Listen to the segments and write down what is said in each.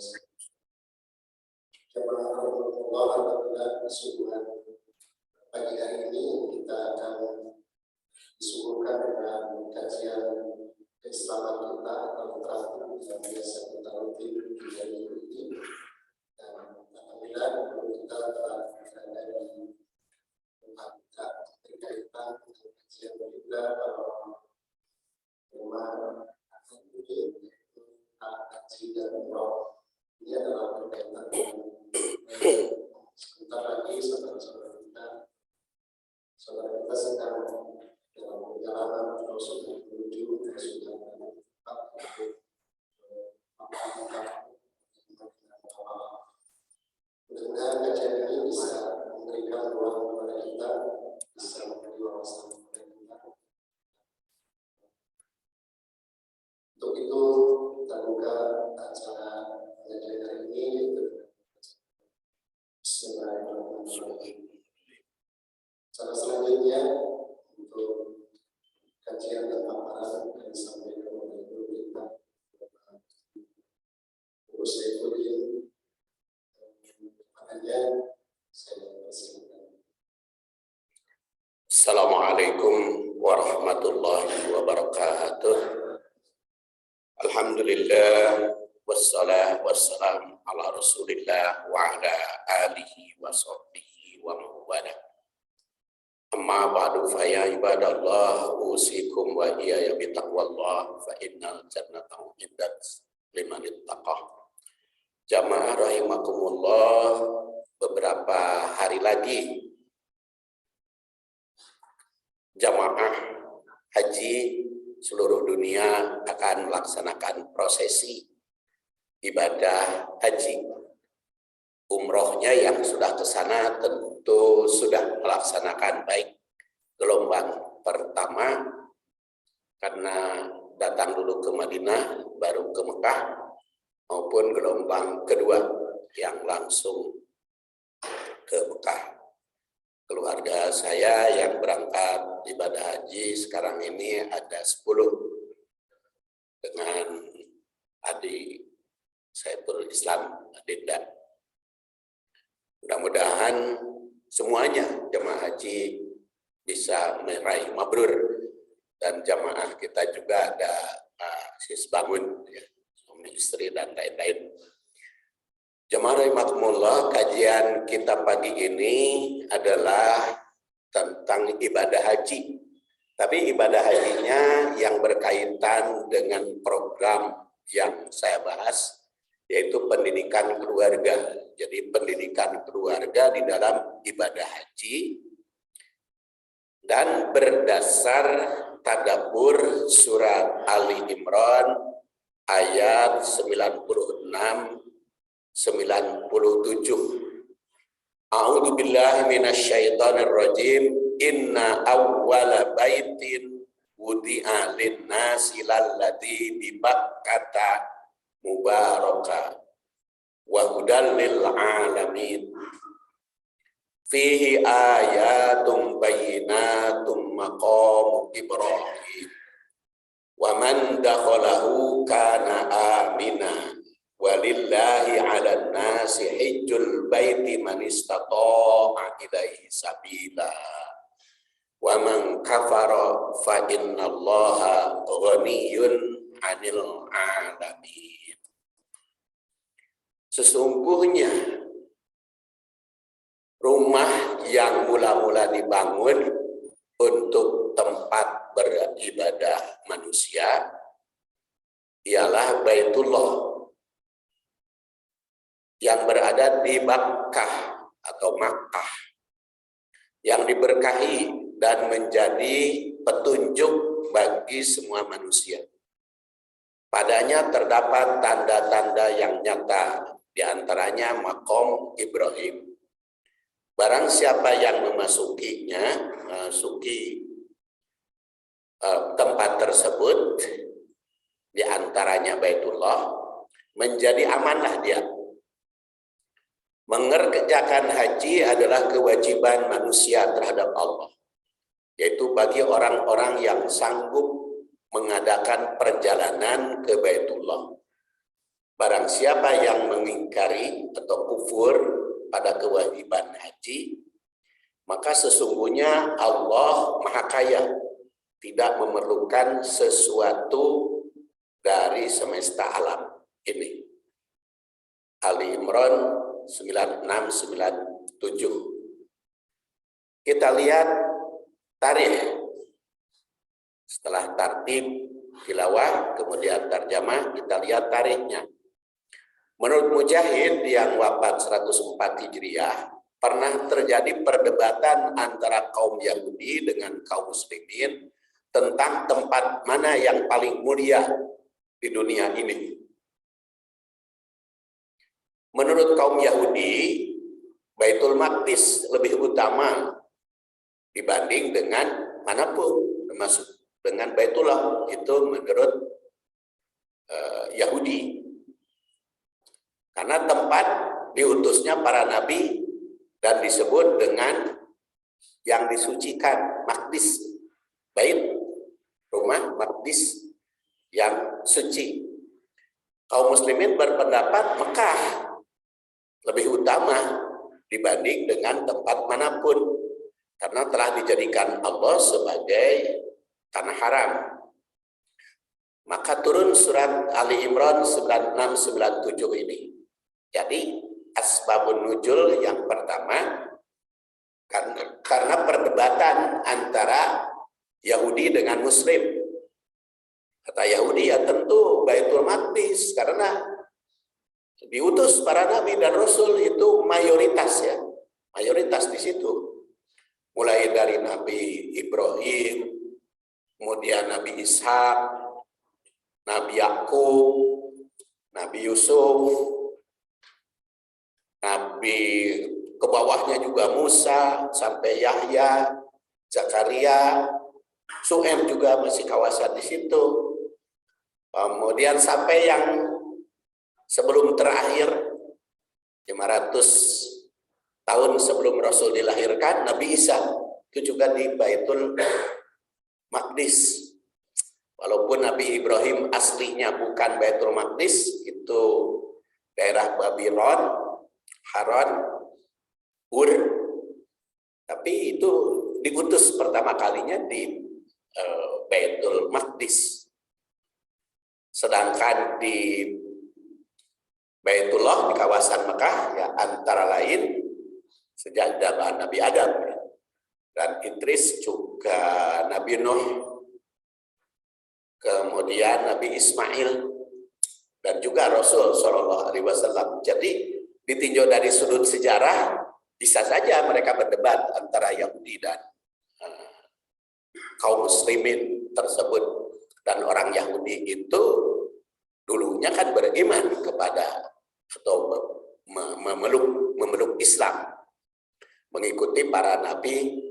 Alhamdulillah, pagi hari ini kita akan disuguhkan dengan kajian keislaman kita atau terakhir yang biasa kita rutin di hari ini. Dan alhamdulillah kita telah berada di tempat kita berkaitan dengan kajian kita kalau tema akan yaitu haji dan umroh. Ini adalah berkaitan dengan sebentar lagi saudara-saudara kita sedang dalam perjalanan atau sudah menuju ke sudah tempat mudah-mudahan kajian ini bisa memberikan ruang kepada kita, bisa memberi wawasan kepada kita. Untuk itu kita buka acara kajian hari ini. Bismillahirrahmanirrahim. Cara selanjutnya untuk kajian dan paparan yang disampaikan oleh guru kita, Guru Saifuddin. Makanya saya persilakan. Assalamualaikum warahmatullahi wabarakatuh. Alhamdulillah wassalam ala Rasulillah wa ala alihi wa sahbihi wa mawala. Amma ba'du fa ya ibadallah usikum wa iyaya bi taqwallah fa innal jannata uiddat liman ittaqah. Jamaah rahimakumullah, beberapa hari lagi jamaah haji seluruh dunia akan melaksanakan prosesi ibadah haji. Umrohnya yang sudah ke sana tentu sudah melaksanakan baik gelombang pertama karena datang dulu ke Madinah baru ke Mekah, maupun gelombang kedua yang langsung ke Mekah. Keluarga saya yang berangkat ibadah haji sekarang ini ada 10 dengan adik Saiful Islam Adinda. Mudah-mudahan semuanya jemaah haji bisa meraih mabrur, dan jemaah kita juga ada sis bangun, ya, suami istri dan lain-lain. Jemaah rahimakumullah, kajian kita pagi ini adalah tentang ibadah haji. Tapi ibadah hajinya yang berkaitan dengan program yang saya bahas, yaitu pendidikan keluarga. Jadi pendidikan keluarga di dalam ibadah haji, dan berdasar tadabbur surat Ali Imran ayat 96 97. A'udzu billahi minasyaitonir rajim. Inna awwala baitin wudi'a lin-nasi lalladzi bi Bakkata mubaraka wa hudal lil alamin. Fihi ayatum bayyinatum maqam Ibrahim. Wa man dakhalahu kana amina. Walillahi 'alan nasi hajjul baiti man istata'a ilaihi sabila. Wa man kafara fa innallaha ghaniyyun 'anil 'alamin. Sesungguhnya rumah yang mula-mula dibangun untuk tempat beribadah manusia ialah Baitullah yang berada di Bakkah atau Makkah, yang diberkahi dan menjadi petunjuk bagi semua manusia. Padanya terdapat tanda-tanda yang nyata, di antaranya maqam Ibrahim. Barang siapa yang memasuki tempat tersebut, di antaranya Baitullah, menjadi amanah dia. Mengerjakan haji adalah kewajiban manusia terhadap Allah, yaitu bagi orang-orang yang sanggup mengadakan perjalanan ke Baitullah. barang siapa yang mengingkari atau kufur pada kewajiban haji, maka sesungguhnya Allah Maha Kaya, tidak memerlukan sesuatu dari semesta alam ini. Ali Imran 9697. Kita lihat tarikh. Setelah tartib tilawah, kemudian tarjamah, kita lihat tarikhnya. Menurut Mujahid yang wafat 104 Hijriah, pernah terjadi perdebatan antara kaum Yahudi dengan kaum Muslimin tentang tempat mana yang paling mulia di dunia ini. Menurut kaum Yahudi, Baitul Maqdis lebih utama dibanding dengan manapun, termasuk dengan Baitullah. Itu menurut Yahudi. Karena tempat diutusnya para nabi dan disebut dengan yang disucikan, Maqdis, Bait, rumah Maqdis yang suci. Kaum muslimin berpendapat Mekah lebih utama dibanding dengan tempat manapun, karena telah dijadikan Allah sebagai tanah haram. Maka turun surat Ali Imran 9697 ini. Jadi asbabun nuzul yang pertama karena perdebatan antara Yahudi dengan Muslim. Kata Yahudi, ya tentu Baitul Maqdis, karena diutus para nabi dan rasul itu mayoritas, ya, mayoritas di situ. Mulai dari Nabi Ibrahim, kemudian Nabi Ishak, Nabi Yakub, Nabi Yusuf, Nabi ke bawahnya juga Musa, sampai Yahya, Zakaria, Su'aib juga masih kawasan di situ. Kemudian sampai yang sebelum terakhir 500 tahun sebelum Rasul dilahirkan, Nabi Isa itu juga di Baitul Maqdis. Walaupun Nabi Ibrahim aslinya bukan Baitul Maqdis, itu daerah Babylon, Haran, Ur, tapi itu diutus pertama kalinya di Baitul Maqdis. Sedangkan di Baitullah di kawasan Mekah, ya antara lain sejak zaman Nabi Adam, ya, dan Idris, juga Nabi Nuh, kemudian Nabi Ismail, dan juga Rasul Shallallahu Alaihi Wasallam. Jadi ditinjau dari sudut sejarah, bisa saja mereka berdebat antara Yahudi dan kaum muslimin tersebut. Dan orang Yahudi itu dulunya kan beriman kepada atau memeluk Islam, mengikuti para nabi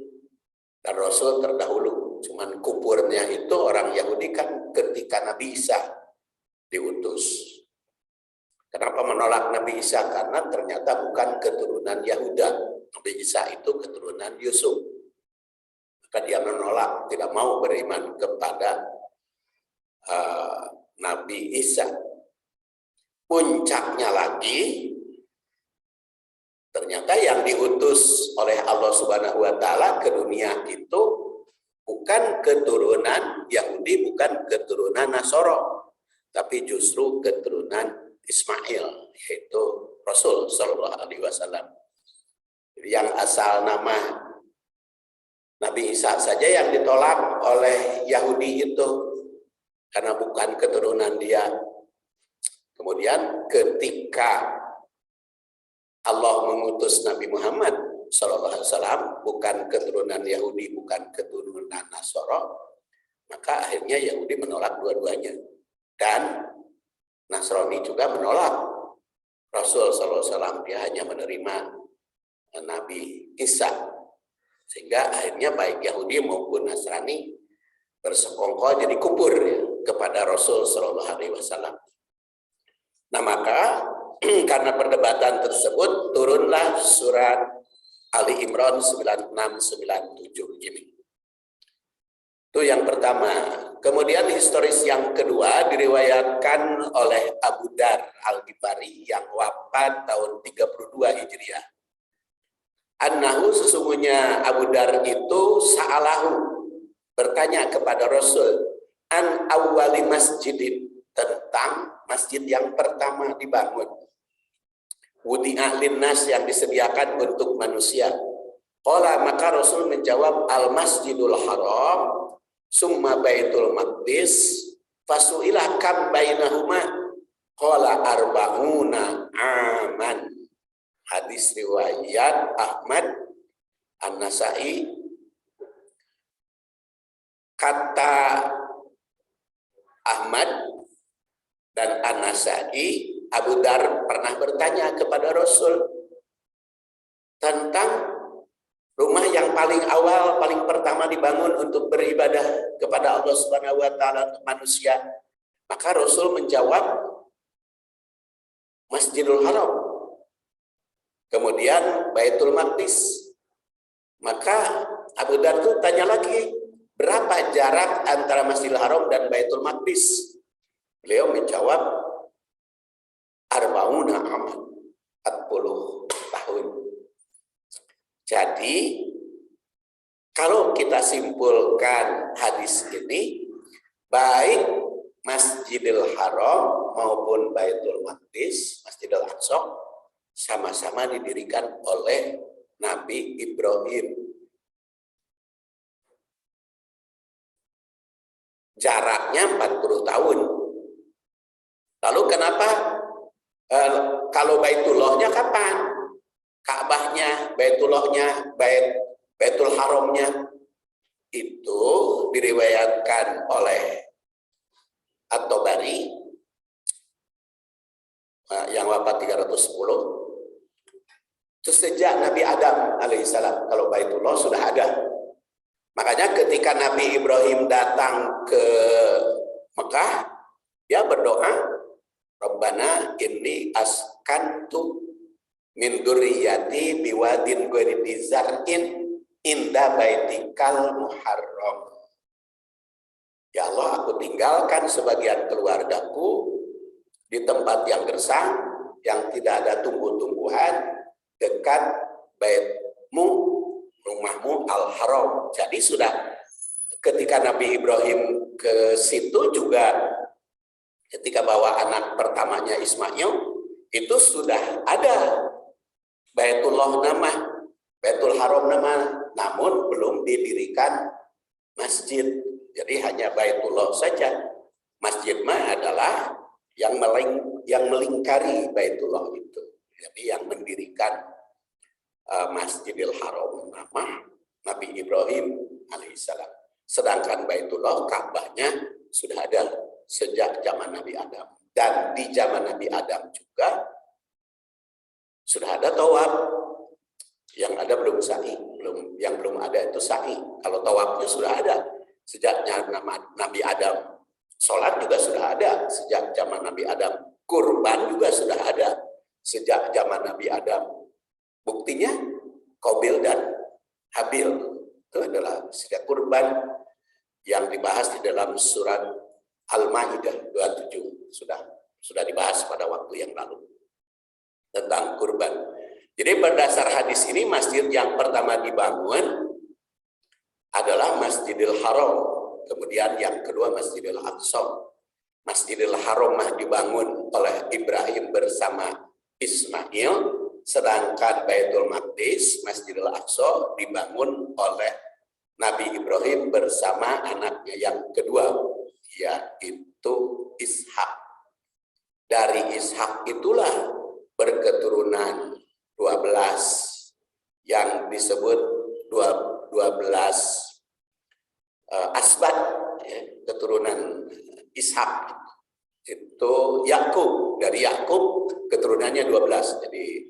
dan rasul terdahulu. Cuman kufurnya itu orang Yahudi kan ketika Nabi Isa diutus. Kenapa menolak Nabi Isa? Karena ternyata bukan keturunan Yahuda. Nabi Isa itu keturunan Yusuf. Maka dia menolak, tidak mau beriman kepada Nabi Isa. Puncaknya lagi, ternyata yang diutus oleh Allah Subhanahu wa Ta'ala ke dunia itu bukan keturunan Yahudi, bukan keturunan Nasoro, tapi justru keturunan Ismail, yaitu Rasul Shallallahu Alaihi Wasallam. Yang asal nama Nabi Isa saja yang ditolak oleh Yahudi itu karena bukan keturunan dia. Kemudian ketika Allah mengutus Nabi Muhammad Shallallahu Alaihi Wasallam, bukan keturunan Yahudi, bukan keturunan Nasoro, maka akhirnya Yahudi menolak dua-duanya, dan Nasrani juga menolak Rasul Sallallahu Alaihi Wasallam. Dia hanya menerima Nabi Isa, sehingga akhirnya baik Yahudi maupun Nasrani bersekongkol jadi kufur, ya, kepada Rasul Sallallahu Alaihi Wasallam. Nah maka karena perdebatan tersebut turunlah surat Ali Imran 9697 ini. Itu yang pertama. Kemudian historis yang kedua diriwayatkan oleh Abu Dar Al-Ghifari yang wafat tahun 32 Hijriah. Annahu, sesungguhnya Abu Dar itu sa'alahu, bertanya kepada Rasul an awwali masjidin, tentang masjid yang pertama dibangun. Wudi'a linnas, yang disediakan untuk manusia. Qala, maka Rasul menjawab al masjidul haram summa baitul maqdis fasu'ilah kam bainahuma qala arba'una aman. Hadis riwayat Ahmad, An-Nasai. Kata Ahmad dan An-Nasai, Abu Dar pernah bertanya kepada Rasul tentang rumah yang paling awal, paling pertama dibangun untuk beribadah kepada Allah Subhanahu wa taala untuk manusia. Maka Rasul menjawab Masjidul Haram. Kemudian Baitul Maqdis. Maka Abu Dar itu tanya lagi, berapa jarak antara Masjidil Haram dan Baitul Maqdis? Beliau menjawab arba'una aman, 40 tahun. Jadi kalau kita simpulkan hadis ini, baik Masjidil Haram maupun Baitul Maqdis, Masjidil Aqsa, sama-sama didirikan oleh Nabi Ibrahim. Jaraknya 40 tahun. Lalu kenapa kalau Baitullahnya kapan? Ka'bahnya, Baitullahnya, Baitul Haramnya itu diriwayatkan oleh At-Tabari yang wafat 310. Itu sejak Nabi Adam alaihissalam. Kalau Baitullah sudah ada. Makanya ketika Nabi Ibrahim datang ke Mekah, dia berdoa, Rabbana inni askantu min dzurriyyati biwadin ghairi dzar'in inda baitikal muharram. Ya Allah, aku tinggalkan sebagian keluargaku di tempat yang gersang, yang tidak ada tumbuh-tumbuhan, dekat baitmu, rumahmu al-haram. Jadi sudah ketika Nabi Ibrahim ke situ juga, ketika bawa anak pertamanya Ismail, itu sudah ada Baitullah nama, Baitul Haram nama, namun belum didirikan masjid. Jadi hanya Baitullah saja. Masjid mah adalah yang melingkari Baitullah itu. Jadi yang mendirikan Masjidil Haram nama Nabi Ibrahim alaihissalam. Sedangkan Baitullah, Ka'bahnya sudah ada sejak zaman Nabi Adam. Dan di zaman Nabi Adam juga sudah ada tawaf. Yang ada belum sa'i, yang belum ada itu sa'i. Kalau tawafnya sudah ada sejaknya Nabi Adam. Sholat juga sudah ada sejak zaman Nabi Adam. Kurban juga sudah ada sejak zaman Nabi Adam. Buktinya Qabil dan Habil itu adalah sejak kurban yang dibahas di dalam surat Al-Maidah 27, sudah dibahas pada waktu yang lalu tentang kurban. Jadi berdasar hadis ini, masjid yang pertama dibangun adalah Masjidil Haram, kemudian yang kedua Masjidil Aqsa. Masjidil Haram dibangun oleh Ibrahim bersama Ismail, sedangkan Baitul Maqdis, Masjidil Aqsa dibangun oleh Nabi Ibrahim bersama anaknya yang kedua, yaitu Ishak. Dari Ishak itulah berketurunan 12 yang disebut 12 asbat, keturunan Ishak. Itu Yakub, dari Yakub keturunannya 12. Jadi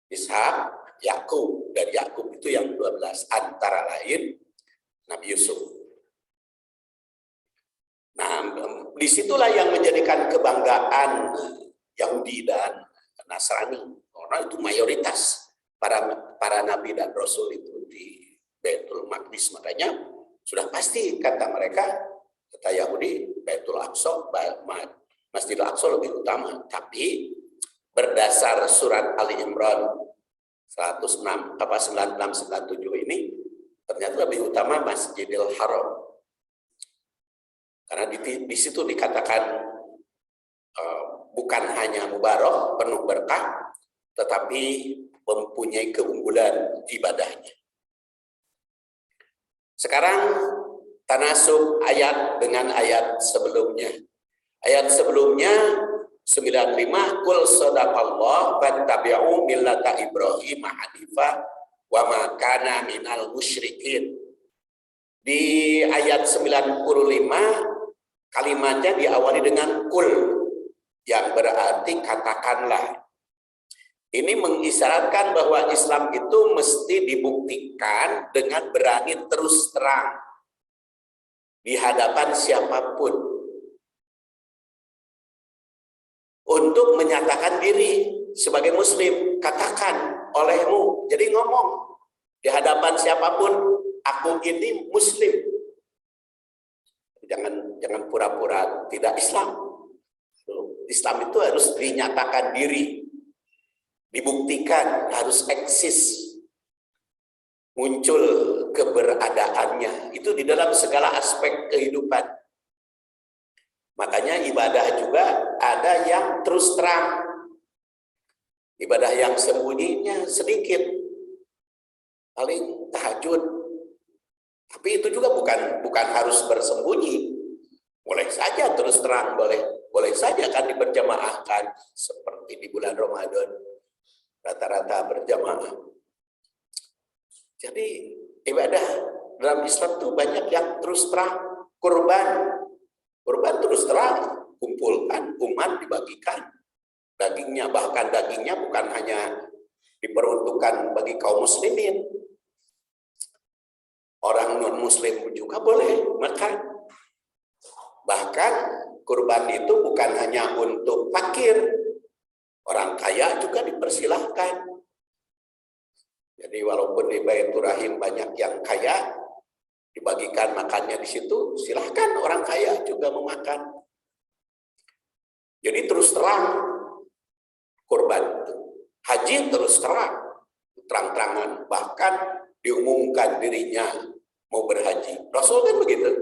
Ishak, Yakub, dari Yakub itu yang 12, antara lain Nabi Yusuf. Nah, disitulah yang menjadikan kebanggaan Yahudi dan Nasrani, karena itu mayoritas para nabi dan rasul itu di Baitul Maqdis. Makanya Sudah pasti kata mereka, kata Yahudi, Baitul Aqsa, Masjidil Aqsa lebih utama. Tapi berdasar surat Ali Imran 96 97 ini ternyata lebih utama Masjidil Haram. Karena di situ dikatakan bukan hanya mubarak, penuh berkah, tetapi mempunyai keunggulan ibadahnya. Sekarang tanasub ayat dengan ayat sebelumnya. Ayat sebelumnya 95, Qul sadaqallah fattabi'u millata Ibrahim hanifa wa ma kana minal musyrikin. Di ayat 95 kalimatnya diawali dengan qul, yang berarti katakanlah. Ini mengisyaratkan bahwa Islam itu mesti dibuktikan dengan berani terus terang di hadapan siapapun untuk menyatakan diri sebagai muslim. Katakan olehmu, jadi ngomong di hadapan siapapun, aku ini muslim. Jangan pura-pura tidak Islam. Islam itu harus dinyatakan diri, dibuktikan, harus eksis, muncul keberadaannya. Itu di dalam segala aspek kehidupan. Makanya ibadah juga ada yang terus terang, ibadah yang sembunyinya sedikit, paling tahajud. Tapi itu juga bukan harus bersembunyi, boleh saja terus terang, boleh saja kan diberjamaahkan seperti di bulan Ramadan. Rata-rata berjamaah. Jadi ibadah dalam Islam tuh banyak yang terus terang. Kurban terus terang, kumpulkan umat, dibagikan dagingnya, bahkan dagingnya bukan hanya diperuntukkan bagi kaum muslimin, orang non muslim juga boleh makan. Bahkan kurban itu bukan hanya untuk fakir, orang kaya juga dipersilahkan. Jadi walaupun di Baitur Rahim banyak yang kaya, dibagikan makannya di situ, silahkan orang kaya juga memakan. Jadi terus terang kurban, haji terus terang-terangan, bahkan diumumkan dirinya mau berhaji. Rasul kan begitu.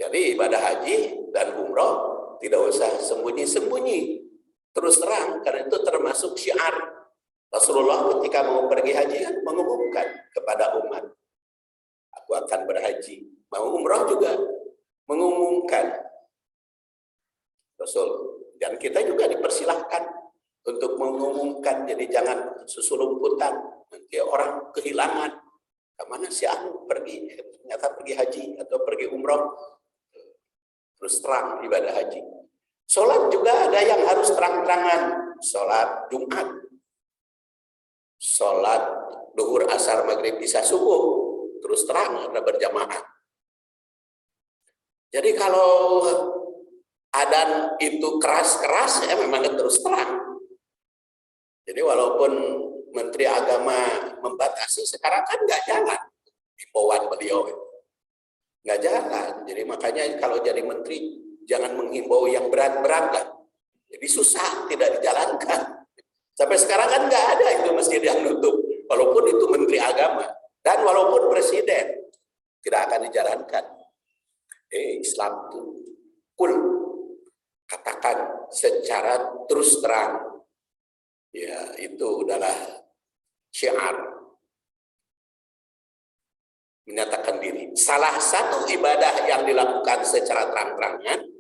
Jadi ibadah haji dan umroh tidak usah sembunyi-sembunyi, terus terang, karena itu termasuk syiar. Rasulullah ketika mau pergi haji kan mengumumkan kepada umat, aku akan berhaji. Mau umroh juga mengumumkan Rasul. Dan kita juga dipersilahkan untuk mengumumkan. Jadi jangan susulumputan, nanti orang kehilangan kemana si Anu pergi, ternyata pergi haji atau pergi umroh. Terus terang ibadah haji. Sholat juga ada yang harus terang-terangan. Sholat Jumat, sholat duhur, asar, maghrib, isya, subuh, terus terang ada berjamaah. Jadi kalau adzan itu keras-keras, ya memang terus terang. Jadi walaupun Menteri Agama membatasi, sekarang kan nggak jalan himbauan beliau, nggak jalan. Jadi makanya kalau jadi menteri jangan menghimbau yang berat-berat lah. Jadi susah, tidak dijalankan. Sampai sekarang kan nggak ada itu masjid yang nutup, walaupun itu Menteri Agama dan walaupun Presiden, tidak akan dijalankan. Islam itu kul, katakan secara terus terang, ya itu adalah syiar, menyatakan diri. Salah satu ibadah yang dilakukan secara terang-terangan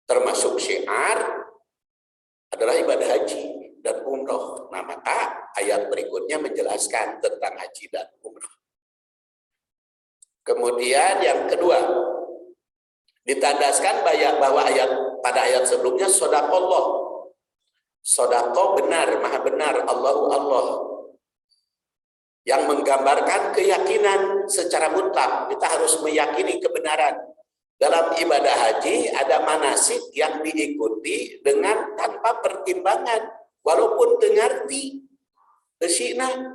termasuk syiar adalah ibadah haji dan umroh. Nah, maka ayat berikutnya menjelaskan tentang haji dan umroh. Kemudian yang kedua, ditandaskan bahwa pada ayat sebelumnya sodaqallah. Sodaqah benar, maha benar, Allahu Allah. Yang menggambarkan keyakinan secara mutlak. Kita harus meyakini kebenaran. Dalam ibadah haji ada manasik yang diikuti dengan tanpa pertimbangan. Walaupun dengarti, desina.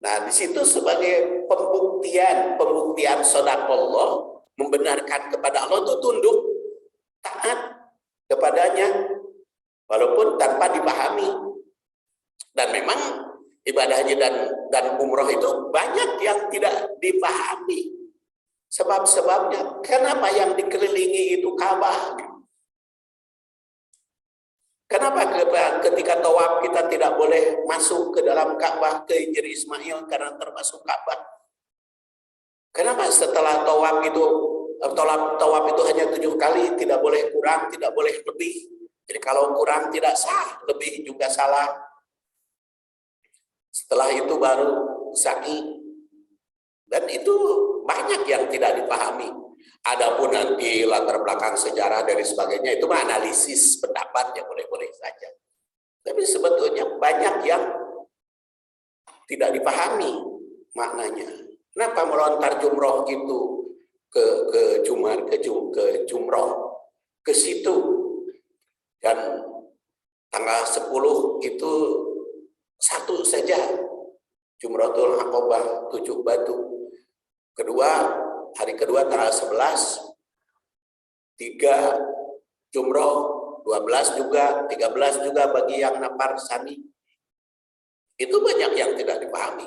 Nah, di situ sebagai pembuktian shadakallah, membenarkan kepada Allah itu tunduk, taat kepadanya, walaupun tanpa dipahami. Dan memang ibadah haji dan umroh itu banyak yang tidak dipahami sebab-sebabnya. Kenapa yang dikelilingi itu Ka'bah? Kenapa ketika tawaf kita tidak boleh masuk ke dalam Ka'bah, ke Hijri Ismail karena termasuk Ka'bah? Kenapa setelah tawaf itu hanya 7 kali, tidak boleh kurang, tidak boleh lebih? Jadi kalau kurang tidak sah, lebih juga salah. Setelah itu baru sa'i. Dan itu banyak yang tidak dipahami. Adapun nanti latar belakang sejarah dari sebagainya itu analisis pendapat yang boleh-boleh saja. Tapi sebetulnya banyak yang tidak dipahami maknanya. Kenapa melontar jumroh itu ke jumroh ke situ, dan tanggal 10 itu satu saja Jumratul Aqabah 7 batu. Hari kedua tanggal 11, 3 jumroh, 12 juga, 13 juga bagi yang nafar sani. Itu banyak yang tidak dipahami.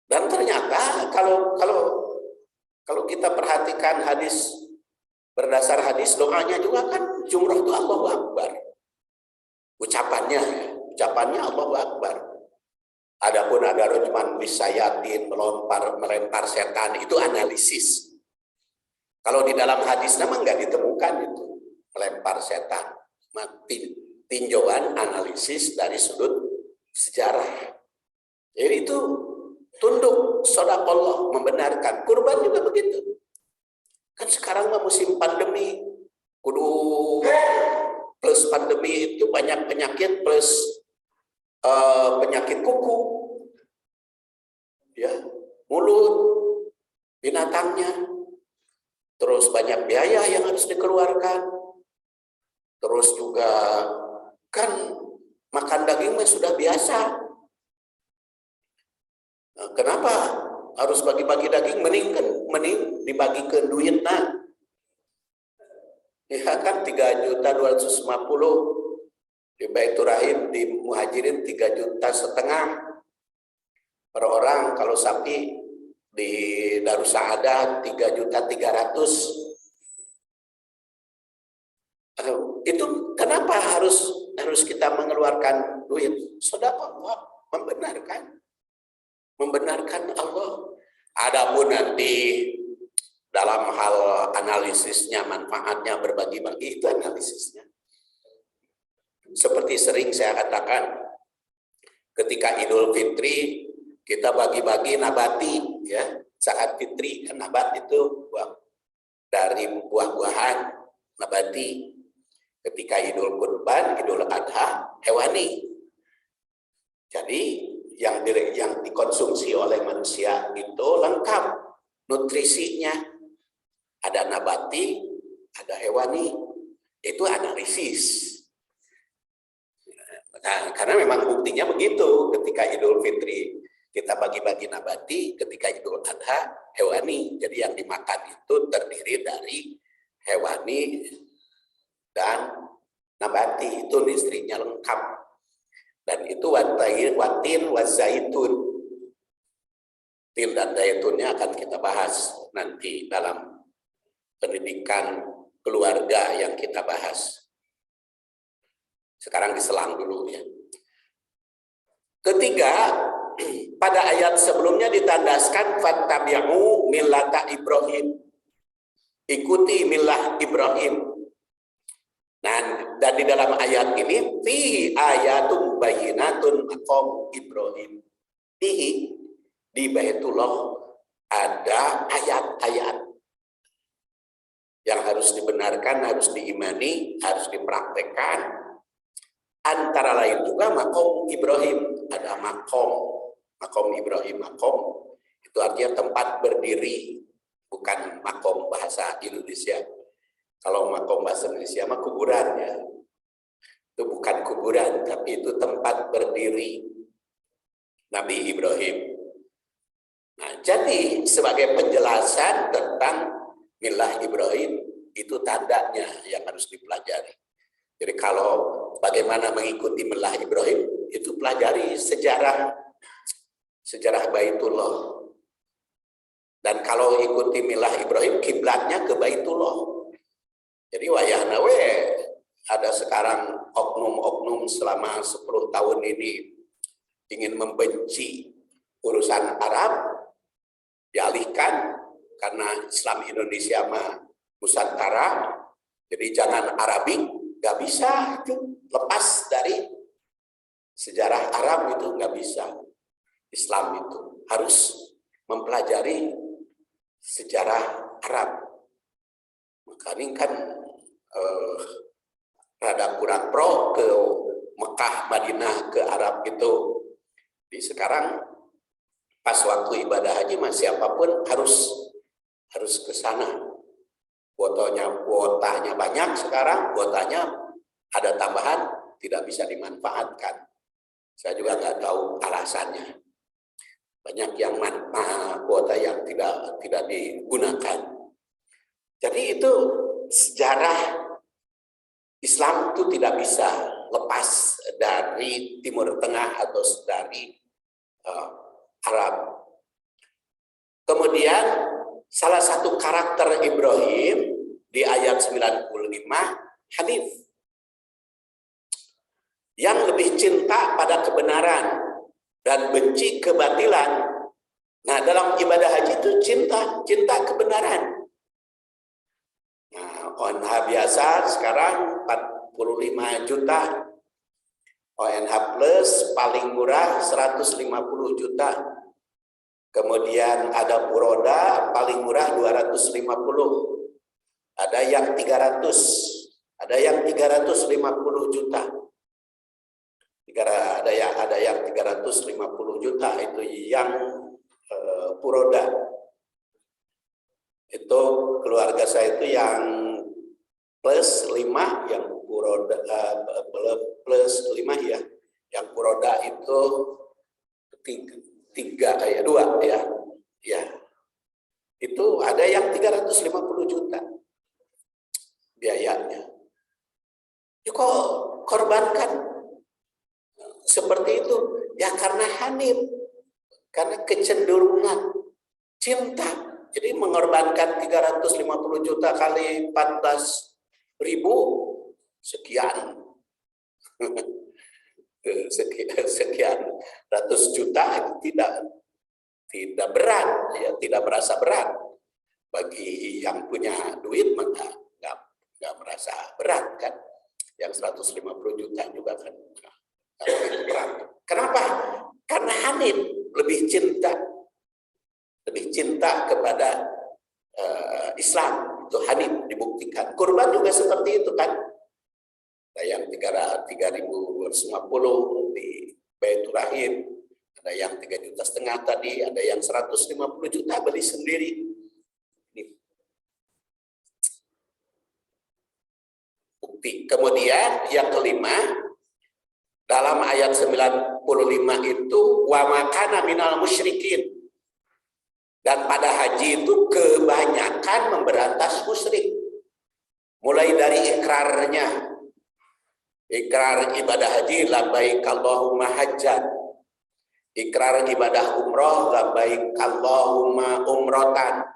Dan ternyata kalau kita perhatikan hadis, berdasar hadis doanya juga kan jumroh itu Allahu Akbar. Ucapannya Allahu Akbar. Adapun ada rujman bisayatin, melempar setan, itu analisis. Kalau di dalam hadis memang nggak ditemukan itu melempar setan. Tinjauan analisis dari sudut sejarah. Jadi itu tunduk, shadakallah, membenarkan. Kurban juga begitu. Kan sekarang musim pandemi, kudu plus pandemi itu banyak penyakit plus penyakit kuku, ya, mulut, binatangnya, terus banyak biaya yang harus dikeluarkan, terus juga kan makan daging sudah biasa. Nah, kenapa harus bagi-bagi daging? Mending dibagi ke duit, nah, ya kan 3.250.000 di Baitur Rahim, di Muhajirin 3,5 juta per orang. Kalau sapi di Darussaadah 3,3 juta. Itu kenapa harus kita mengeluarkan duit? Sedekah, membenarkan Allah. Adapun nanti dalam hal analisisnya, manfaatnya, berbagi-bagi, itu analisisnya. Seperti sering saya katakan, ketika Idul Fitri kita bagi-bagi nabati, ya, saat fitri kan nabat itu dari buah-buahan nabati. Ketika Idul Kurban, Idul Adha, hewani. Jadi yang dikonsumsi oleh manusia itu lengkap nutrisinya, ada nabati, ada hewani. Itu analisis. Nah, karena memang buktinya begitu, ketika Idul Fitri kita bagi-bagi nabati, ketika Idul Adha hewani. Jadi yang dimakan itu terdiri dari hewani dan nabati, itu listriknya lengkap. Dan itu watin wazaitun. Tin dan zaitunnya akan kita bahas nanti dalam pendidikan keluarga yang kita bahas. Sekarang diselang dulu, ya. Ketiga, pada ayat sebelumnya ditandaskan fattabi'u millata Ibrahim. Ikuti millah Ibrahim. Nah, dan di dalam ayat ini fihi ayatun bayyinatun maqam Ibrahim. Fihi, di Baitullah ada ayat-ayat yang harus dibenarkan, harus diimani, harus dipraktekkan. Antara lain juga makom Ibrahim, ada makom Ibrahim. Makom itu artinya tempat berdiri, bukan makom bahasa Indonesia. Kalau makom bahasa Indonesia mah kuburan, ya. Itu bukan kuburan, tapi itu tempat berdiri. Nabi Ibrahim. Nah, jadi sebagai penjelasan tentang milah Ibrahim, itu tandanya yang harus dipelajari. Jadi kalau bagaimana mengikuti milah Ibrahim, itu pelajari sejarah Baitullah. Dan kalau ikuti milah Ibrahim, kiblatnya ke Baitullah. Jadi wayahna we ada sekarang oknum-oknum selama 10 tahun ini ingin membenci urusan Arab, dialihkan karena Islam Indonesia mah Nusantara, jadi jangan Arabik, nggak bisa itu lepas dari sejarah Arab, itu nggak bisa. Islam itu harus mempelajari sejarah Arab. Maka ini kan rada kurang pro ke Mekah, Madinah, ke Arab itu. Di sekarang pas waktu ibadah haji masih apapun harus ke sana. Kuotanya banyak sekarang, kuotanya ada tambahan, tidak bisa dimanfaatkan. Saya juga nggak tahu alasannya. Banyak yang kuota yang tidak digunakan. Jadi itu sejarah Islam itu tidak bisa lepas dari Timur Tengah atau dari Arab. Kemudian salah satu karakter Ibrahim di ayat 95, Hanif, yang lebih cinta pada kebenaran dan benci kebatilan. Nah, dalam ibadah haji itu cinta kebenaran. Nah, ONH biasa sekarang 45 juta. ONH Plus paling murah 150 juta. Kemudian ada Puroda paling murah 250. Ada yang 300, ada yang 350 juta. Ada yang 350 juta itu yang Puroda. Itu keluarga saya itu yang plus 5, yang Puroda plus 5 ya. Yang Puroda itu 2 ya. Ya. Itu ada yang 350 juta biayanya. Ya kok korbankan seperti itu? Ya karena hanif, karena kecenderungan cinta. Jadi mengorbankan 350 juta kali 14.000 sekian sekian ratus juta, itu tidak berat ya, tidak merasa berat. Bagi yang punya duit maka nggak merasa berat kan. Yang 150 juta juga kan berat. Kenapa? Karena hanif, lebih cinta kepada Islam. Itu hanif, dibuktikan. Kurban juga seperti itu kan. Ada yang 3.250 di Baitur Rahim, ada yang 3,5 juta tadi, ada yang 150 juta beli sendiri. Bukti. Kemudian yang kelima, dalam ayat 95 itu wa makana minal musyrikin. Dan pada haji itu kebanyakan memberantas musyrik. Mulai dari ikrarnya. Ikrar ibadah haji, labbaik Allahumma hajjan. Ikrar ibadah umroh, labbaik Allahumma umrotan.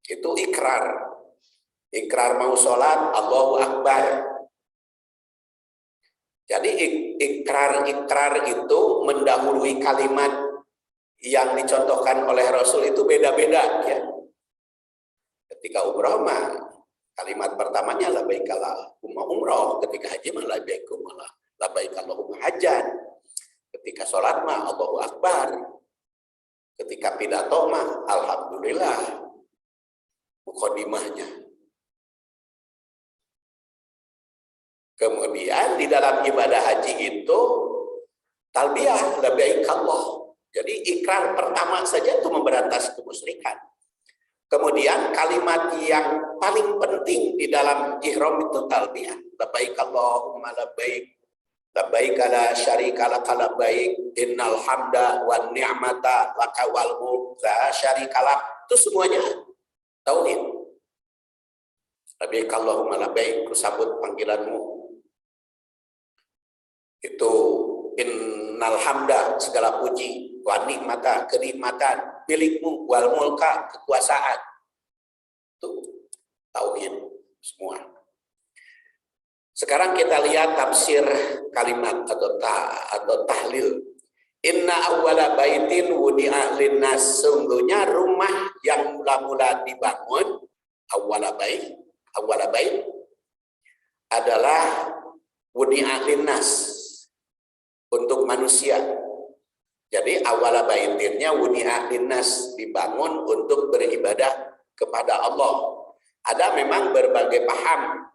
Itu ikrar. Ikrar mau sholat, Allahu Akbar. Jadi ikrar itu mendahului kalimat yang dicontohkan oleh Rasul itu beda-beda ya. Ketika umroh mah kalimat pertamanya labbaik Allahumma umroh, ketika haji mah labbaik Allahumma hajjan. Ketika sholat mah Allahu Akbar. Ketika pidato mah alhamdulillah. Mukadimahnya. Kemudian di dalam ibadah haji itu talbiyah labbaik Allah. Jadi ikrar pertama saja itu memberantas kemusyrikan. Kemudian kalimat yang paling penting di dalam ihram itu talbiyah, labbaik Allahumma labbaik. Labbaik la syarika laka labbaik innal hamda wan ni'mata laka wal mulk la syarika lak. Itu semuanya tauhid. Labbaik Allahumma labbaik, ku sambut panggilanmu. Itu innal hamda, segala puji, wan ni'mata, kenikmatan milikmu, wal mulka, kekuasaan. Itu tauhid semua. Sekarang kita lihat tafsir kalimat atau tahlil. Inna awwala baitin wudi'a linnas, sungguhnya rumah yang mula-mula dibangun, awwala bait adalah wudi'a linnas, untuk manusia. Jadi awwala baitinnya wudi'a linnas, dibangun untuk beribadah kepada Allah. Ada memang berbagai paham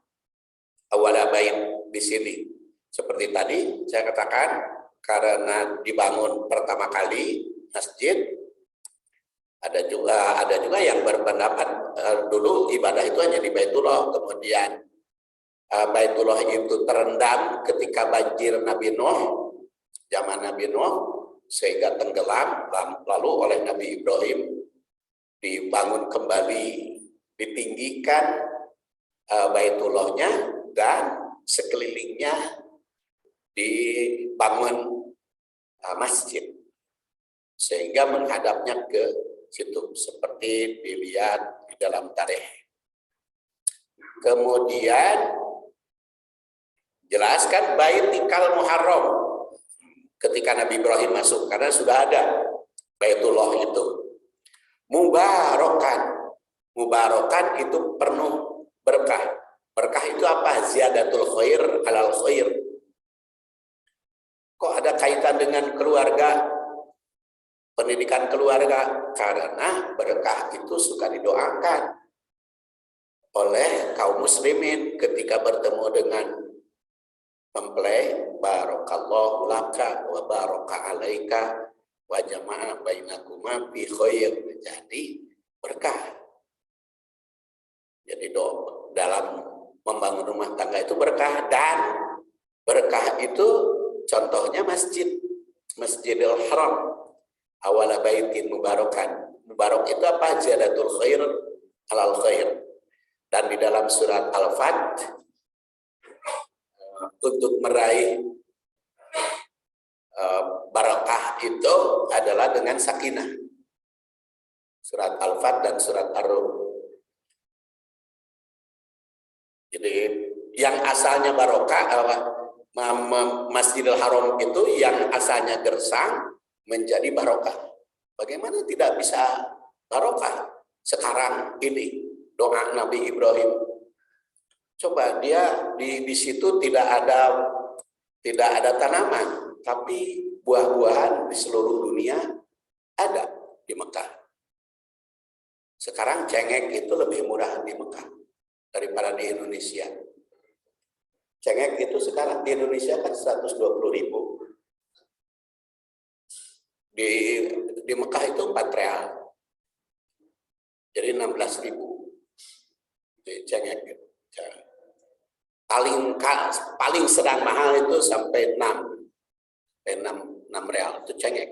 awwala bait di sini. Seperti tadi saya katakan, karena dibangun pertama kali masjid. Ada juga yang berpendapat dulu ibadah itu hanya di Baitullah, kemudian Baitullah itu terendam ketika banjir Nabi Nuh, zaman Nabi Nuh, sehingga tenggelam, lalu oleh Nabi Ibrahim dibangun kembali, ditinggikan Baitullahnya, dan sekelilingnya dibangun masjid sehingga menghadapnya ke situ, seperti dilihat di dalam tarikh. Kemudian jelaskan Baitikal Muharram ketika Nabi Ibrahim masuk, karena sudah ada Baitullah itu. Mubarakan itu penuh berkah. Berkah itu apa? Ziyadatul khair alal khair. Kok ada kaitan dengan keluarga, pendidikan keluarga? Karena berkah itu suka didoakan oleh kaum muslimin ketika bertemu dengan mempelai. Barakallahu laka wa baraka alaika wa jama'a bainakuma bi khair. Jadi berkah. Jadi dalam membangun rumah tangga itu berkah, dan berkah itu contohnya Masjidil Haram, awala baitin mubarakan. Mubarak itu apa? Ziyadatul khair alal khair. Dan di dalam surat Al-Fat, untuk meraih barakah itu adalah dengan sakinah. Surat Al-Fat dan surat Ar-Rum. Jadi yang asalnya barokah, Masjidil Haram itu yang asalnya gersang menjadi barokah. Bagaimana tidak bisa barokah sekarang ini? Doa Nabi Ibrahim. Coba dia di situ tidak ada tanaman, tapi buah-buahan di seluruh dunia ada di Mekah. Sekarang cengkeh itu lebih murah di Mekah daripada di Indonesia. Cengkeh itu sekarang di Indonesia kan 120.000. Di Mekah itu 4 real. Jadi 16.000. Cengkeh gitu. Paling sedang mahal itu sampai 6 real itu cengkeh.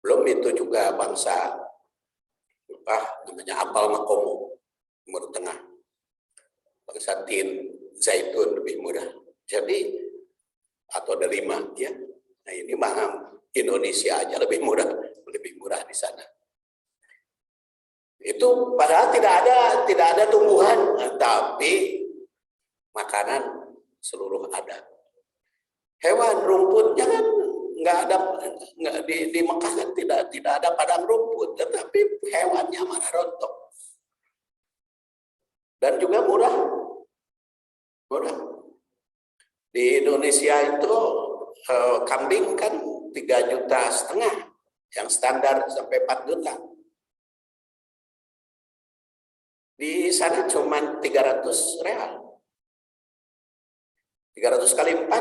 Belum itu juga bangsa namanya apel makomo, Timur Tengah. Bangsa tin, zaitun lebih murah. Jadi atau delima ya. Nah ini mah Indonesia aja lebih murah di sana. Itu padahal tidak ada tumbuhan, tapi makanan seluruh ada. Hewan rumputnya kan nggak di Mekah kan tidak ada padang rumput, tetapi hewannya mana rontok. Dan juga murah. Di Indonesia itu kambing kan 3,5 juta, yang standar sampai 4 juta. Di sana cuma 300 real. 300 kali 4,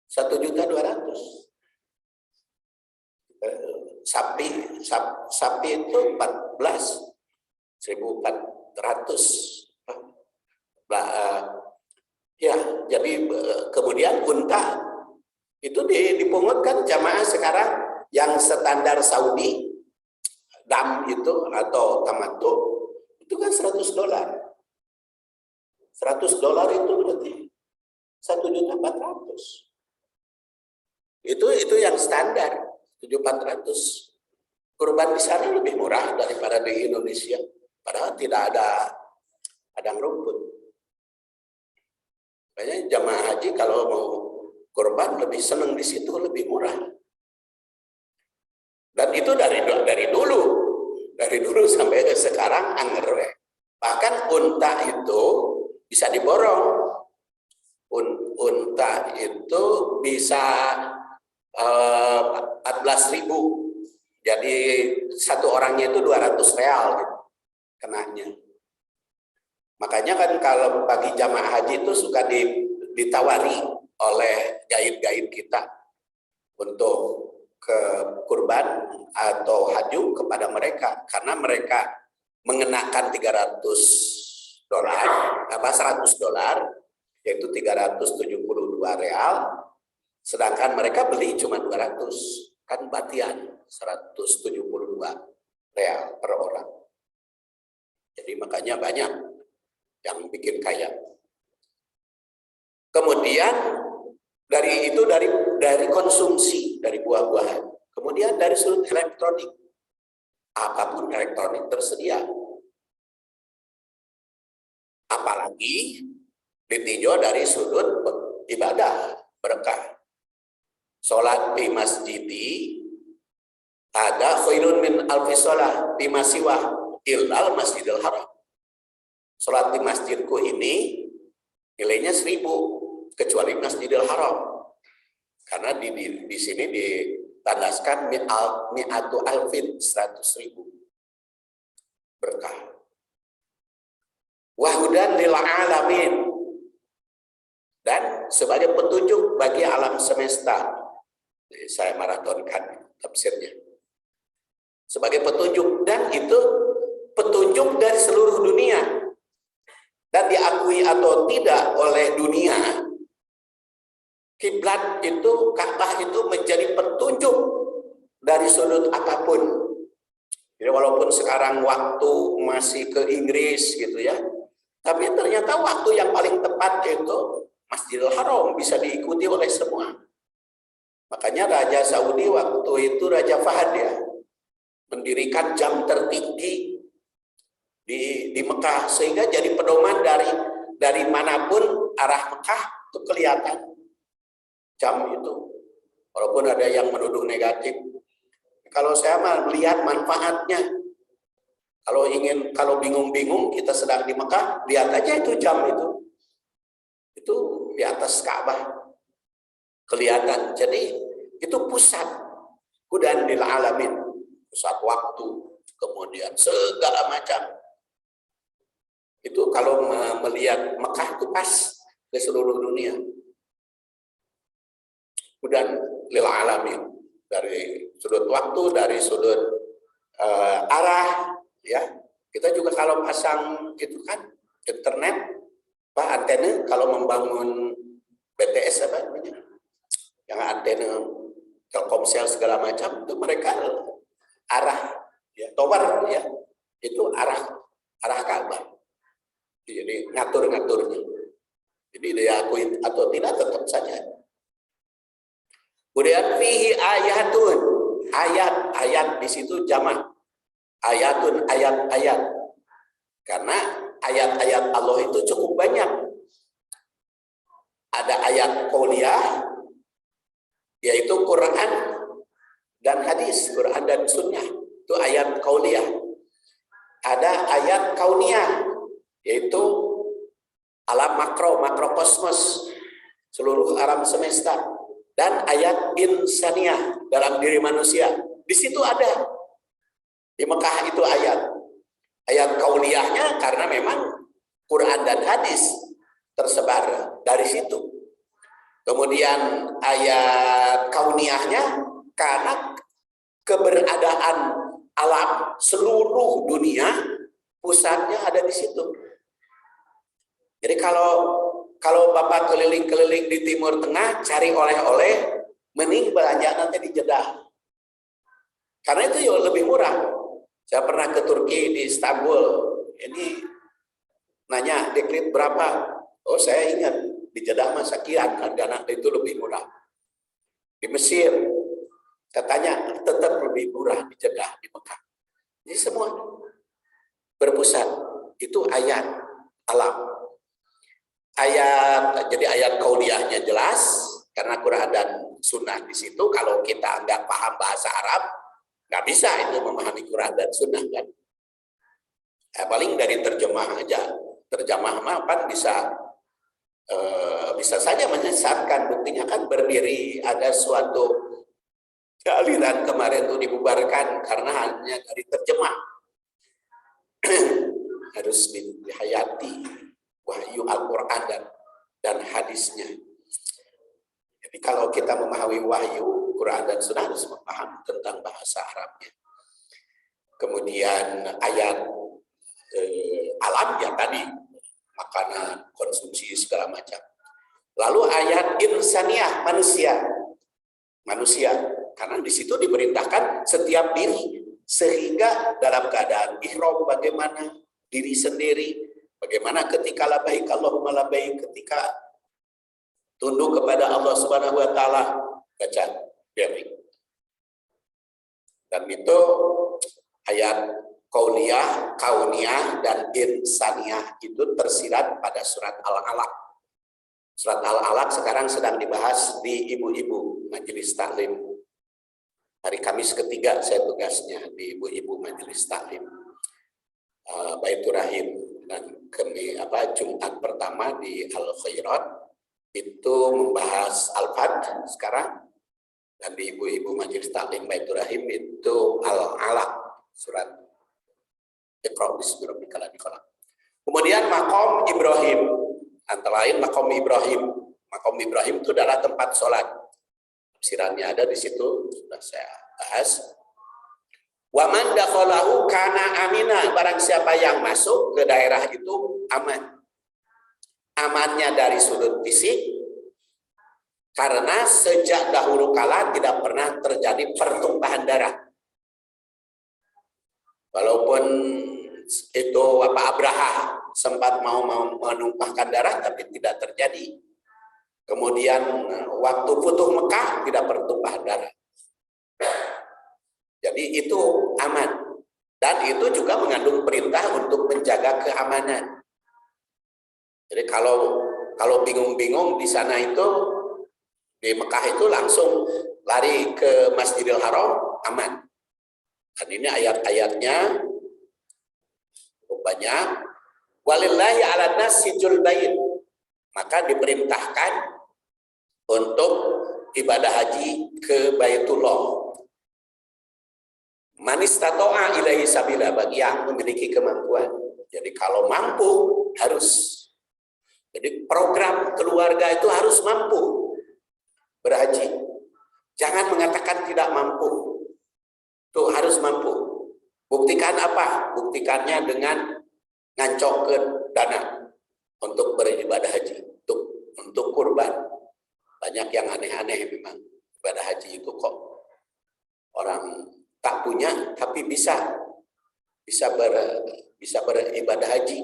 1.200.000. Sapi itu 1.400. Ya, jadi kemudian unta itu dipungutkan jamaah sekarang yang standar Saudi dam itu atau tamattu itu kan $100. $100 itu berarti 1.400.000. Itu yang standar 1.400.000. Kurban di sana lebih murah daripada di Indonesia. Padahal tidak ada padang rumput. Makanya jamaah haji kalau mau kurban lebih senang di situ, lebih murah. Dan itu dari dulu sampai sekarang angger. Bahkan unta itu bisa diborong. Unta itu bisa 14.000. Jadi satu orangnya itu 200 real gitu, kenanya. Makanya kan kalau bagi jamaah haji itu suka ditawari oleh gaib-gaib kita untuk ke kurban atau haju kepada mereka, karena mereka mengenakan $100, yaitu 372 real, sedangkan mereka beli cuma 200, kan batian 172 real per orang. Jadi makanya banyak yang bikin kaya. Kemudian dari konsumsi dari buah-buahan. Kemudian dari sudut elektronik, apapun elektronik tersedia. Apalagi ditinjau dari sudut ibadah berkah. Sholat di masjid ada khairun min alfi sholat di masiwah illal masjidil haram. Sholat di masjidku ini nilainya 1.000 kecuali masjidil haram, karena di sini ditandaskan mi'atu alfin 100.000 berkah. Wahudan lil alamin, dan sebagai petunjuk bagi alam semesta. Jadi saya maratonkan tafsirnya. Sebagai petunjuk, dan itu petunjuk dari seluruh dunia. Dan diakui atau tidak oleh dunia, kiblat itu, Ka'bah itu menjadi petunjuk dari sudut apapun. Jadi walaupun sekarang waktu masih ke Inggris gitu ya, tapi ternyata waktu yang paling tepat itu Masjidil Haram bisa diikuti oleh semua. Makanya Raja Saudi waktu itu, Raja Fahad ya, mendirikan jam tertinggi di Mekah, sehingga jadi pedoman dari manapun arah Mekah itu kelihatan jam itu. Walaupun ada yang menuduh negatif, kalau saya melihat manfaatnya. Kalau bingung-bingung kita sedang di Mekah, lihat aja itu jam itu di atas Ka'bah kelihatan. Jadi itu pusat hudan lil alamin, pusat waktu, kemudian segala macam. Itu kalau melihat Mekah itu pas ke seluruh dunia. Hudan lil alamin, dari sudut waktu, dari sudut arah ya. Kita juga kalau pasang itu kan internet, antena, kalau membangun BTS apa namanya, yang antena Telkomsel segala macam, itu mereka arah ya, tower ya, itu arah Ka'bah. Jadi ngatur-ngaturnya. Jadi diakui atau tidak tetap saja. Kemudian fihi ayatun, ayat di situ jamak. Ayatun, ayat-ayat. Karena ayat-ayat Allah itu cukup banyak. Ada ayat qauliyah, yaitu Quran dan hadis, Quran dan sunnah, itu ayat qauliyah. Ada ayat kauniyah, yaitu alam makrokosmos, seluruh alam semesta, dan ayat insaniyah, dalam diri manusia. Di situ ada. Di Mekah itu ayat kauliyahnya, karena memang Quran dan hadis tersebar dari situ. Kemudian ayat kauniyahnya karena keberadaan alam seluruh dunia, pusatnya ada di situ. Jadi kalau Kalau Bapak keliling-keliling di Timur Tengah cari oleh-oleh, mending belanja nanti di Jeddah. Karena itu ya lebih murah. Saya pernah ke Turki di Istanbul. Ini nanya dekret berapa? Oh, saya ingat di Jeddah mah sekian, harga itu lebih murah. Di Mesir katanya tetap lebih murah di Jeddah, di Mekah. Jadi semua berpusat. Itu ayat alam. Jadi ayat kauliyahnya jelas karena Quran dan Sunnah di situ. Kalau kita nggak paham bahasa Arab, nggak bisa itu memahami Quran dan Sunnah kan. Paling dari terjemah aja. Terjemah mah kan bisa saja menyesatkan. Buktinya kan berdiri ada suatu aliran kemarin itu dibubarkan karena hanya dari terjemah. Harus dihayati wahyu Al-Quran dan hadisnya. Jadi kalau kita memahami wahyu Quran dan Sunnah harus memahami tentang bahasa Arabnya. Kemudian ayat alam ya tadi, makanan, konsumsi segala macam. Lalu ayat insaniyah, manusia, karena di situ diperintahkan setiap diri, sehingga dalam keadaan ihram bagaimana diri sendiri, bagaimana ketika labbaik Allahumma labbaik, ketika tunduk kepada Allah Subhanahu wa taala, baca diri. Dan itu ayat kauliyah, kauniyah, dan insaniyah itu tersirat pada surat Al-Alaq. Surat Al-Alaq sekarang sedang dibahas di ibu-ibu majelis taklim. Hari Kamis ketiga saya tugasnya di ibu-ibu majelis taklim Baitur Rahim, dan Jumat pertama di Al-Khairat itu membahas Al-Fat sekarang, dan di ibu-ibu majelis taklim Baitur Rahim itu Al-Alaq, surat Iqra bismi rabbikal ladzi khalaq. Kemudian maqam Ibrahim, antara lain maqam Ibrahim. Maqam Ibrahim itu adalah tempat sholat. Tafsirannya ada di situ, sudah saya bahas. Wa man dakhalahu kana amina, barang siapa yang masuk ke daerah itu aman. Amannya dari sudut fisik, karena sejak dahulu kala tidak pernah terjadi pertumpahan darah. Walaupun itu Abraha sempat mau menumpahkan darah tapi tidak terjadi. Kemudian waktu Futuh Mekah tidak bertumpahan darah. Jadi itu aman. Dan itu juga mengandung perintah untuk menjaga keamanan. Jadi kalau bingung-bingung di sana itu, di Mekah itu langsung lari ke Masjidil Haram, aman. Dan ini ayat-ayatnya banyak. Walillahi 'alan nasi hajjul bait. Maka diperintahkan untuk ibadah haji ke Baitullah. Man istata'a ilaihi sabila, bagi yang memiliki kemampuan. Jadi kalau mampu harus. Jadi program keluarga itu harus mampu berhaji. Jangan mengatakan tidak mampu. Tuh harus mampu. Buktikan apa? Buktikannya dengan ngancokkan dana untuk beribadah haji, untuk kurban. Banyak yang aneh-aneh memang. Ibadah haji itu kok orang tak punya tapi bisa beribadah haji.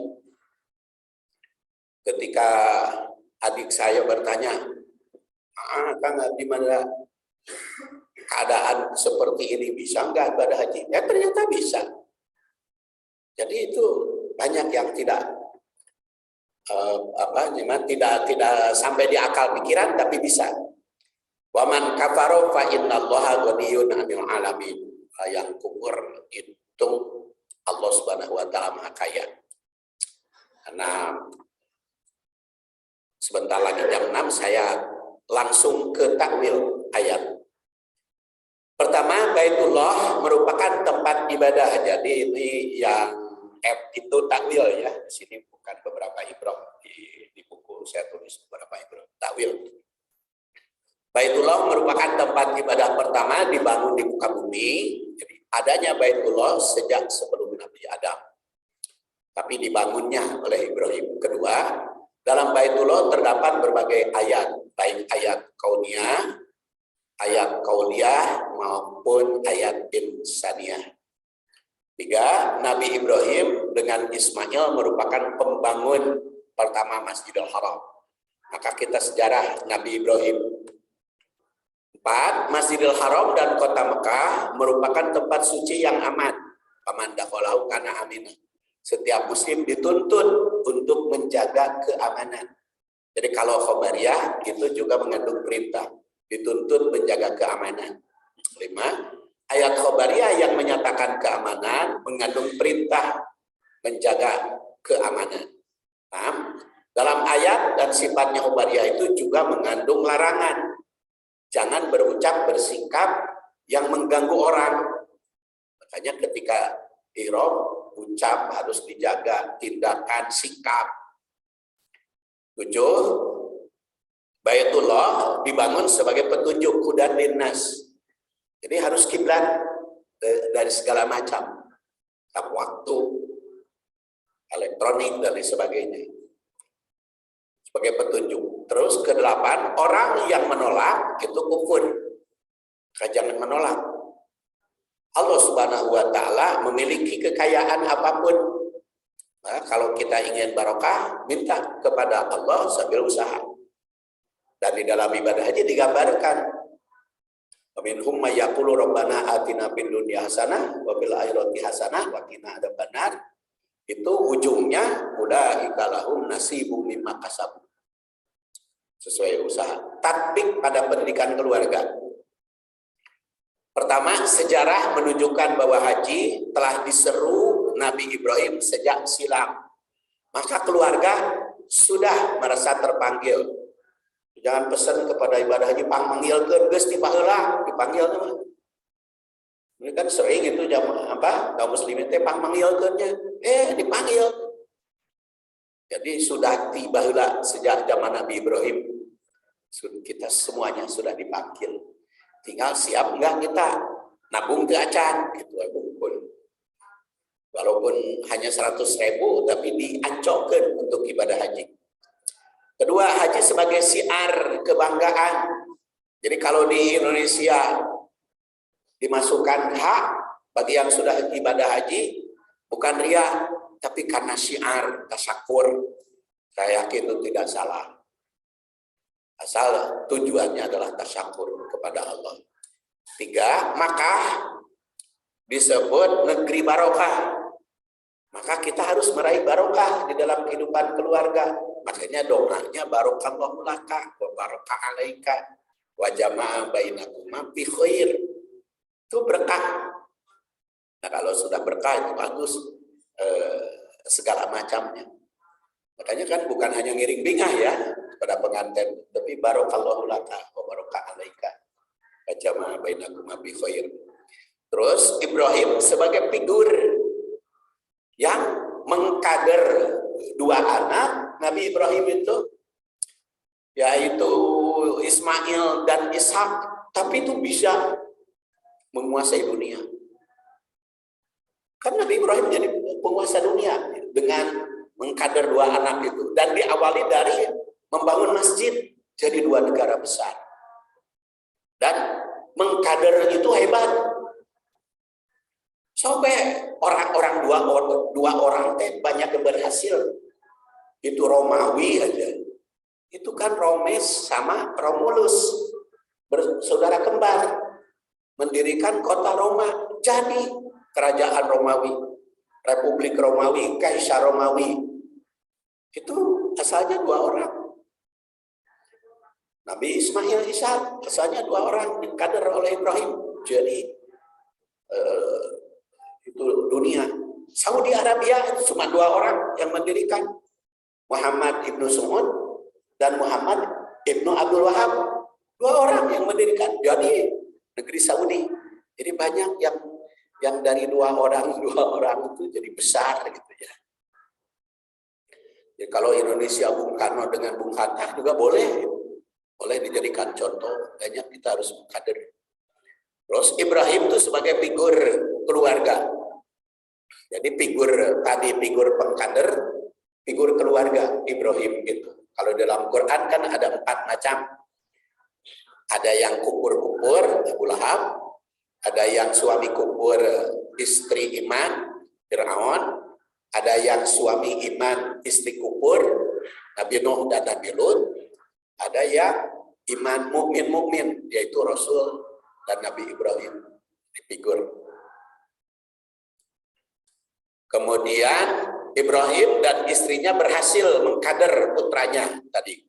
Ketika adik saya bertanya, Kang, di mana keadaan seperti ini bisa nggak ibadah haji? Ya ternyata bisa. Jadi itu banyak yang tidak tidak sampai di akal pikiran tapi bisa. Wa man kafara fa innallaha ghaniyyun 'anil 'alamin. Yang kufur itu Allah Subhanahu wa taala Maha Kaya. Karena sebentar lagi jam 6 saya langsung ke takwil ayat. Pertama, Baitullah merupakan tempat ibadah. Jadi ini yang itu takwil ya. Di sini bukan beberapa ibrah, di buku saya tulis beberapa ibrah takwil. Baitullah merupakan tempat ibadah pertama dibangun di muka bumi. Jadi adanya Baitullah sejak sebelum Nabi Adam. Tapi dibangunnya oleh Ibrahim. Kedua, Dalam Baitullah terdapat berbagai ayat, baik ayat kauniyah, ayat qauliyah maupun ayat insaniyah. 3. Nabi Ibrahim dengan Ismail merupakan pembangun pertama Masjidil Haram. Maka kita sejarah Nabi Ibrahim. 4. Masjidil Haram dan kota Mekah merupakan tempat suci yang aman. Paman dakhalahu kana aminah. Setiap muslim dituntut untuk menjaga keamanan. Jadi kalau khobariyah itu juga mengandung perintah, dituntut menjaga keamanan. 5. Ayat khobariyah yang menyatakan keamanan mengandung perintah menjaga keamanan. 6. Dalam ayat dan sifatnya khobariyah itu juga mengandung larangan. Jangan berucap bersikap yang mengganggu orang. Makanya ketika ihram, ucap harus dijaga, tindakan, sikap. 7. Baitullah dibangun sebagai petunjuk hudan linnas. Jadi harus kiblat dari segala macam. Waktu, elektronik, dan lain sebagainya. Sebagai petunjuk. Terus ke-8, orang yang menolak itu kufur. Jangan menolak. Allah Subhanahu wa Ta'ala memiliki kekayaan apapun. Nah, kalau kita ingin barokah, minta kepada Allah sambil usaha. Dan di dalam ibadah haji digambarkan, minhum may yaqulu rabbana atina fid dunya hasanah wa fil akhirati hasanah wa qina adzabannar. Itu ujungnya ulaika lahum nasibum mimma kasabu. Sesuai usaha. Tatbik pada pendidikan keluarga. Pertama, sejarah menunjukkan bahwa haji telah diseru Nabi Ibrahim sejak silam. Maka keluarga sudah merasa terpanggil. Jangan pesan kepada ibadah haji panggil ke geus dipaheula, dipanggil nama. Ini kan sering itu kaum muslimin teh panggilkeunnya, dipanggil. Jadi sudah tiba heula sejak zaman Nabi Ibrahim. Kita semuanya sudah dipanggil. Tinggal siap enggak kita nabung ke acan gitu walaupun hanya 100.000 tapi diancokkan untuk ibadah haji. Kedua, haji sebagai syiar kebanggaan. Jadi kalau di Indonesia dimasukkan hak bagi yang sudah ibadah haji bukan ria tapi karena syiar tasyakur. Saya yakin itu tidak salah. Asal tujuannya adalah tasyakur kepada Allah. 3, Makkah disebut negeri barokah. Maka kita harus meraih barokah di dalam kehidupan keluarga. Makanya doanya barokallahu laka wa barokah alaika wa jama'a bainakuma fi khair. Itu berkah. Nah kalau sudah berkah itu bagus segala macamnya. Makanya kan bukan hanya ngiring bingah ya pada pengantin, tapi barokallahu laka wa barokah alaika wa jama'a bainakuma fi khair. Terus Ibrahim sebagai figur yang mengkader dua anak Nabi Ibrahim itu, yaitu Ismail dan Ishak, tapi itu bisa menguasai dunia. Kan Nabi Ibrahim jadi penguasa dunia dengan mengkader dua anak itu, dan diawali dari membangun masjid jadi 2 negara besar. Dan mengkader itu hebat. Sampai orang-orang dua orang banyak yang berhasil. Itu Romawi aja. Itu kan Romes sama Romulus, bersaudara kembar, mendirikan kota Roma. Jadi kerajaan Romawi, Republik Romawi, Kaisar Romawi. Itu asalnya 2 orang. Nabi Ismail Ishak asalnya 2 orang dikader oleh Ibrahim. Jadi itu dunia. Saudi Arabia itu cuma 2 orang yang mendirikan, Muhammad ibnu Su'ud dan Muhammad ibnu Abdul Wahab. 2 orang yang mendirikan jadi negeri Saudi. Jadi banyak yang dari 2 orang itu jadi besar gitu ya. Jadi kalau Indonesia Bung Karno dengan Bung Hatta juga boleh dijadikan contoh. Banyak kita harus mengkader. Terus Ibrahim itu sebagai figur keluarga. Jadi figur pengkader, figur keluarga Ibrahim itu. Kalau dalam Quran kan ada 4 macam. Ada yang kupur-kupur, Abu Lahab. Ada yang suami kupur, istri iman, Fir'aun. Ada yang suami iman, istri kupur, Nabi Nuh dan Nabi Lut. Ada yang iman mukmin, yaitu Rasul dan Nabi Ibrahim di figur. Kemudian Ibrahim dan istrinya berhasil mengkader putranya tadi.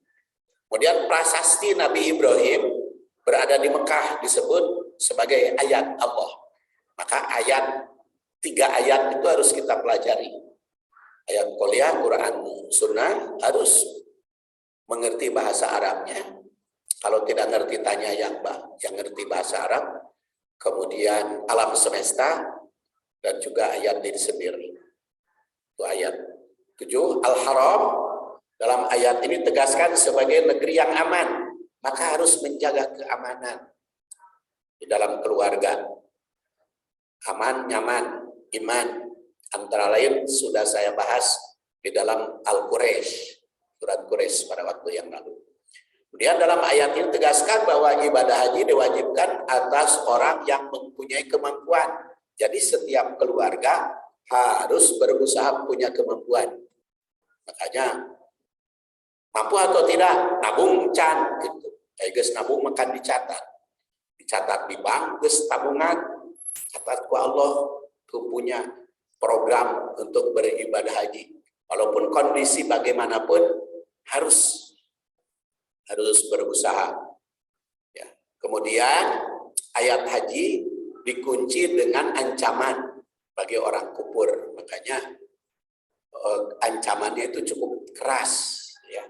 Kemudian prasasti Nabi Ibrahim berada di Mekah disebut sebagai ayat Allah. Maka 3 ayat itu harus kita pelajari. Ayat kuliah, Quran, Sunnah, harus mengerti bahasa Arabnya. Kalau tidak ngerti tanya yang ngerti bahasa Arab. Kemudian alam semesta dan juga ayat diri sendiri. Itu ayat 7. Al-Haram dalam ayat ini tegaskan sebagai negeri yang aman. Maka harus menjaga keamanan di dalam keluarga. Aman, nyaman, iman. Antara lain sudah saya bahas di dalam Al-Quraisy, surat Quraisy pada waktu yang lalu. Kemudian dalam ayat ini tegaskan bahwa ibadah haji diwajibkan atas orang yang mempunyai kemampuan. Jadi setiap keluarga harus berusaha punya kemampuan. Makanya mampu atau tidak, nabung can gitu. Guys nabung makan dicatat di bank, geus tabungan, catat ku Allah ku punya program untuk beribadah haji. Walaupun kondisi bagaimanapun harus berusaha. Ya. Kemudian ayat haji dikunci dengan ancaman bagi orang kufur. Makanya ancamannya itu cukup keras. Ya.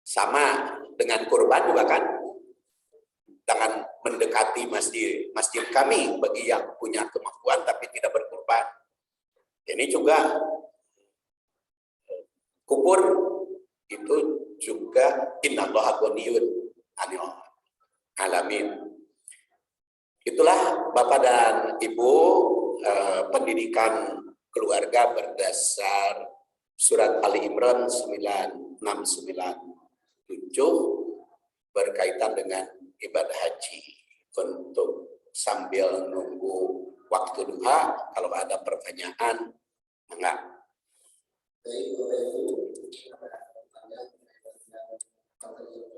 Sama dengan kurban juga kan. Jangan mendekati masjid kami bagi yang punya kemampuan tapi tidak berkurban. Ini juga kufur itu juga innallaha ghaniyun 'anil alamin. Itulah Bapak dan Ibu pendidikan keluarga berdasar surat Ali Imran 969 berkaitan dengan ibadah haji. Untuk sambil nunggu waktu duha, kalau ada pertanyaan, enggak. Baik, Bapak Ibu,